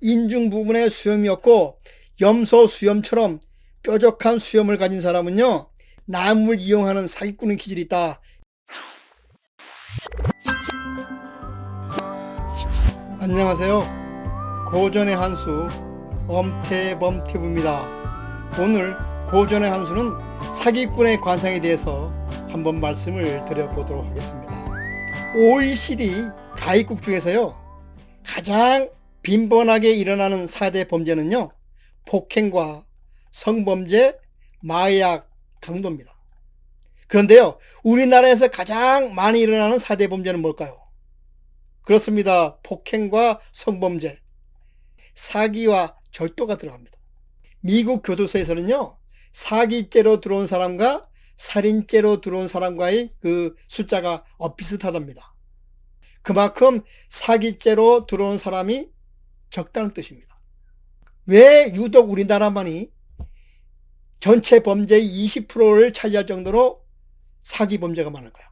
인중 부분에 수염이 없고 염소 수염처럼 뾰족한 수염을 가진 사람은요, 남을 이용하는 사기꾼의 기질이 있다. 안녕하세요. 고전의 한수 엄태범TV입니다. 오늘 고전의 한수는 사기꾼의 관상에 대해서 한번 말씀을 드려보도록 하겠습니다. OECD 가입국 중에서요, 가장 빈번하게 일어나는 4대 범죄는요, 폭행과 성범죄, 마약, 강도입니다. 그런데요, 우리나라에서 가장 많이 일어나는 4대 범죄는 뭘까요? 그렇습니다. 폭행과 성범죄, 사기와 절도가 들어갑니다. 미국 교도소에서는요, 사기죄로 들어온 사람과 살인죄로 들어온 사람과의 그 숫자가 비슷하답니다. 그만큼 사기죄로 들어온 사람이 적다는 뜻입니다. 왜 유독 우리나라만이 전체 범죄의 20%를 차지할 정도로 사기 범죄가 많을까요?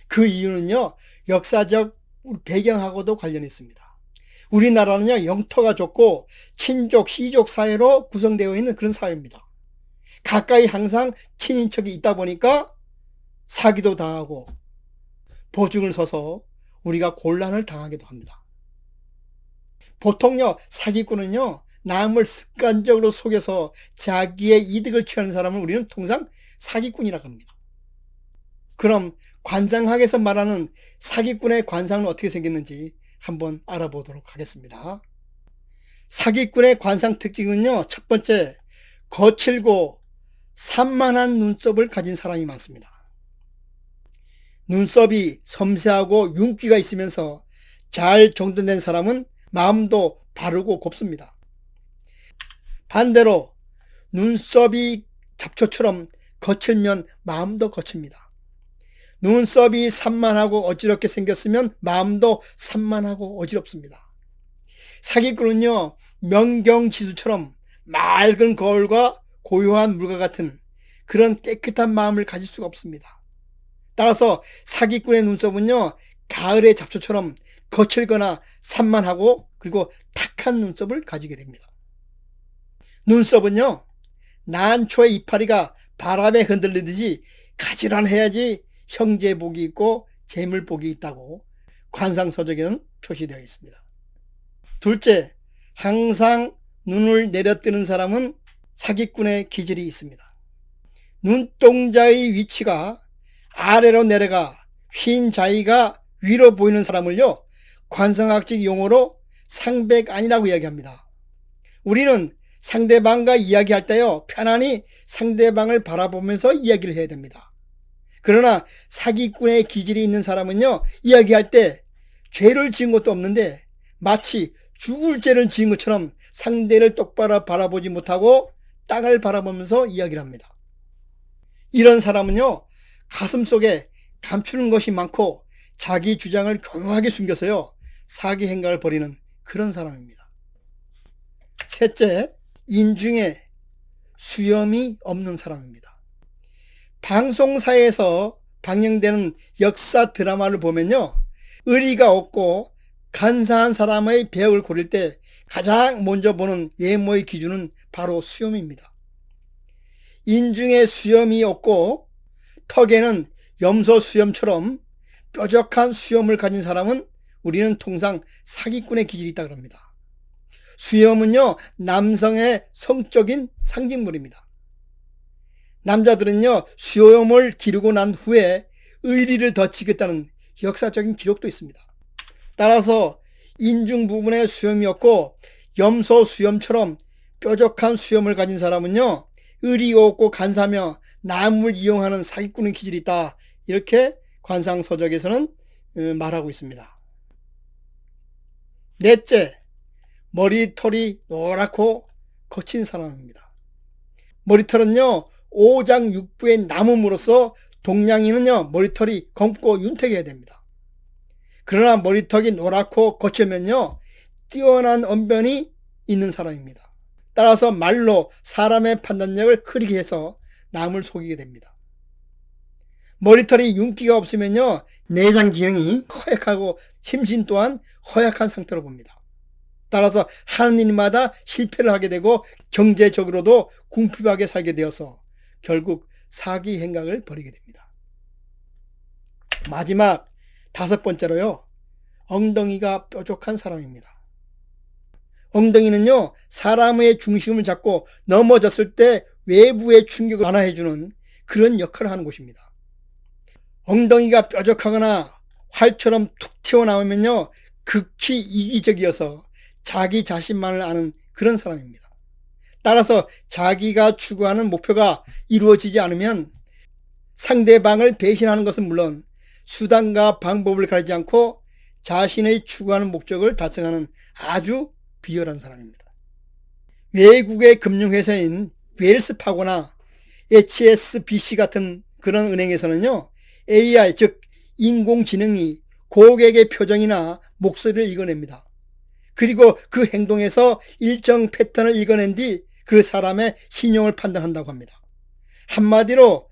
그 이유는요, 역사적 배경하고도 관련이 있습니다. 우리나라는요, 영토가 좁고 친족, 시족 사회로 구성되어 있는 그런 사회입니다. 가까이 항상 친인척이 있다 보니까 사기도 당하고 보증을 서서 우리가 곤란을 당하기도 합니다. 보통요, 사기꾼은요, 남을 습관적으로 속여서 자기의 이득을 취하는 사람을 우리는 통상 사기꾼이라고 합니다. 그럼 관상학에서 말하는 사기꾼의 관상은 어떻게 생겼는지 한번 알아보도록 하겠습니다. 사기꾼의 관상 특징은요, 첫 번째, 거칠고 산만한 눈썹을 가진 사람이 많습니다. 눈썹이 섬세하고 윤기가 있으면서 잘 정돈된 사람은 마음도 바르고 곱습니다. 반대로 눈썹이 잡초처럼 거칠면 마음도 거칩니다. 눈썹이 산만하고 어지럽게 생겼으면 마음도 산만하고 어지럽습니다. 사기꾼은요, 명경지수처럼 맑은 거울과 고요한 물과 같은 그런 깨끗한 마음을 가질 수가 없습니다. 따라서 사기꾼의 눈썹은요, 가을의 잡초처럼 거칠거나 산만하고 그리고 탁한 눈썹을 가지게 됩니다. 눈썹은요, 난초의 이파리가 바람에 흔들리듯이 가지런해야지 형제복이 있고 재물복이 있다고 관상서적에는 표시되어 있습니다. 둘째, 항상 눈을 내려뜨는 사람은 사기꾼의 기질이 있습니다. 눈동자의 위치가 아래로 내려가 흰 자위가 위로 보이는 사람을요, 관상학적 용어로 상백안이라고 이야기합니다. 우리는 상대방과 이야기할 때요, 편안히 상대방을 바라보면서 이야기를 해야 됩니다. 그러나 사기꾼의 기질이 있는 사람은요, 이야기할 때 죄를 지은 것도 없는데 마치 죽을 죄를 지은 것처럼 상대를 똑바로 바라보지 못하고 땅을 바라보면서 이야기를 합니다. 이런 사람은요, 가슴속에 감추는 것이 많고 자기 주장을 교묘하게 숨겨서요, 사기 행각을 벌이는 그런 사람입니다. 셋째, 인중에 수염이 없는 사람입니다. 방송사에서 방영되는 역사 드라마를 보면요, 의리가 없고 간사한 사람의 배역을 고를 때 가장 먼저 보는 외모의 기준은 바로 수염입니다. 인중에 수염이 없고 턱에는 염소 수염처럼 뾰족한 수염을 가진 사람은 우리는 통상 사기꾼의 기질이 있다고 합니다. 수염은요, 남성의 성적인 상징물입니다. 남자들은요, 수염을 기르고 난 후에 의리를 더 지겠다는 역사적인 기록도 있습니다. 따라서 인중 부분에 수염이 없고 염소 수염처럼 뾰족한 수염을 가진 사람은요, 의리가 없고 간사하며 남을 이용하는 사기꾼의 기질이 있다. 이렇게 관상서적에서는 말하고 있습니다. 넷째, 머리털이 노랗고 거친 사람입니다. 머리털은요, 오장육부의 나무므로서 동양인은요, 머리털이 검고 윤택해야 됩니다. 그러나 머리털이 노랗고 거칠면요, 뛰어난 언변이 있는 사람입니다. 따라서 말로 사람의 판단력을 흐리게 해서 남을 속이게 됩니다. 머리털이 윤기가 없으면요, 내장 기능이 허약하고 심신 또한 허약한 상태로 봅니다. 따라서 하는 일마다 실패를 하게 되고 경제적으로도 궁핍하게 살게 되어서 결국 사기 행각을 벌이게 됩니다. 마지막 5번째로요. 엉덩이가 뾰족한 사람입니다. 엉덩이는요, 사람의 중심을 잡고 넘어졌을 때 외부의 충격을 완화해주는 그런 역할을 하는 곳입니다. 엉덩이가 뾰족하거나 활처럼 툭 튀어나오면요, 극히 이기적이어서 자기 자신만을 아는 그런 사람입니다. 따라서 자기가 추구하는 목표가 이루어지지 않으면 상대방을 배신하는 것은 물론 수단과 방법을 가리지 않고 자신의 추구하는 목적을 달성하는 아주 비열한 사람입니다. 외국의 금융회사인 웰스파고나 HSBC 같은 그런 은행에서는요, AI, 즉 인공지능이 고객의 표정이나 목소리를 읽어냅니다. 그리고 그 행동에서 일정 패턴을 읽어낸 뒤 그 사람의 신용을 판단한다고 합니다. 한마디로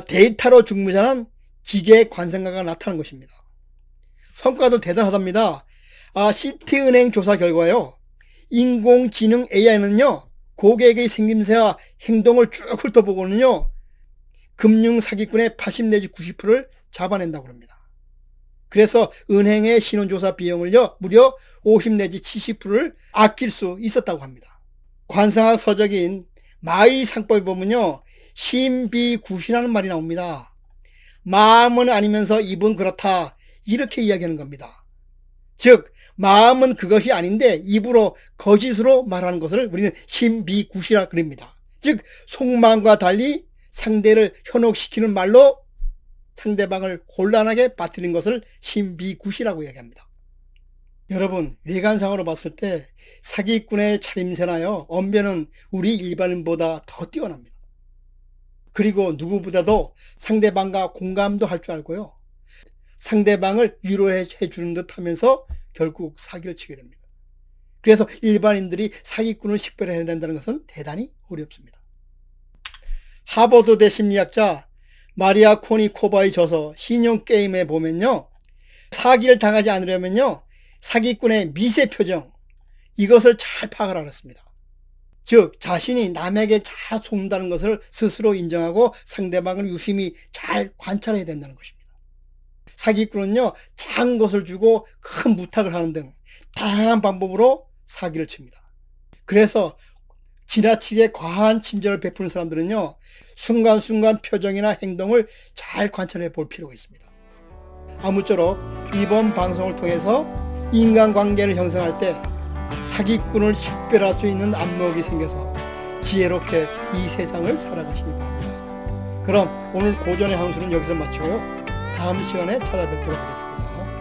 데이터로 중무자는 기계 관상가가 나타난 것입니다. 성과도 대단하답니다. 시티은행 조사 결과요, 인공지능 AI는요, 고객의 생김새와 행동을 쭉 훑어보고는요, 금융 사기꾼의 80 내지 90%를 잡아낸다고 합니다. 그래서 은행의 신원조사 비용을요, 무려 50 내지 70%를 아낄 수 있었다고 합니다. 관상학 서적인 마의 상법에 보면요, 신비굿이라는 말이 나옵니다. 마음은 아니면서 입은 그렇다, 이렇게 이야기하는 겁니다. 즉 마음은 그것이 아닌데 입으로 거짓으로 말하는 것을 우리는 신비굿이라 그럽니다. 즉 속마음과 달리 상대를 현혹시키는 말로 상대방을 곤란하게 빠뜨린 것을 신비굿이라고 이야기합니다. 여러분, 외관상으로 봤을 때 사기꾼의 차림새나요, 언변은 우리 일반인보다 더 뛰어납니다. 그리고 누구보다도 상대방과 공감도 할 줄 알고요, 상대방을 위로해 주는 듯 하면서 결국 사기를 치게 됩니다. 그래서 일반인들이 사기꾼을 식별해야 된다는 것은 대단히 어렵습니다. 하버드대 심리학자 마리아 코니코바의 저서 신용게임에 보면요, 사기를 당하지 않으려면요, 사기꾼의 미세 표정, 이것을 잘 파악을 하였습니다. 즉 자신이 남에게 잘 속는다는 것을 스스로 인정하고 상대방을 유심히 잘 관찰해야 된다는 것입니다. 사기꾼은요, 작은 것을 주고 큰 부탁을 하는 등 다양한 방법으로 사기를 칩니다. 그래서 지나치게 과한 친절을 베푸는 사람들은요, 순간순간 표정이나 행동을 잘 관찰해 볼 필요가 있습니다. 아무쪼록 이번 방송을 통해서 인간관계를 형성할 때 사기꾼을 식별할 수 있는 안목이 생겨서 지혜롭게 이 세상을 살아가시기 바랍니다. 그럼 오늘 고전의 항수는 여기서 마치고요, 다음 시간에 찾아뵙도록 하겠습니다.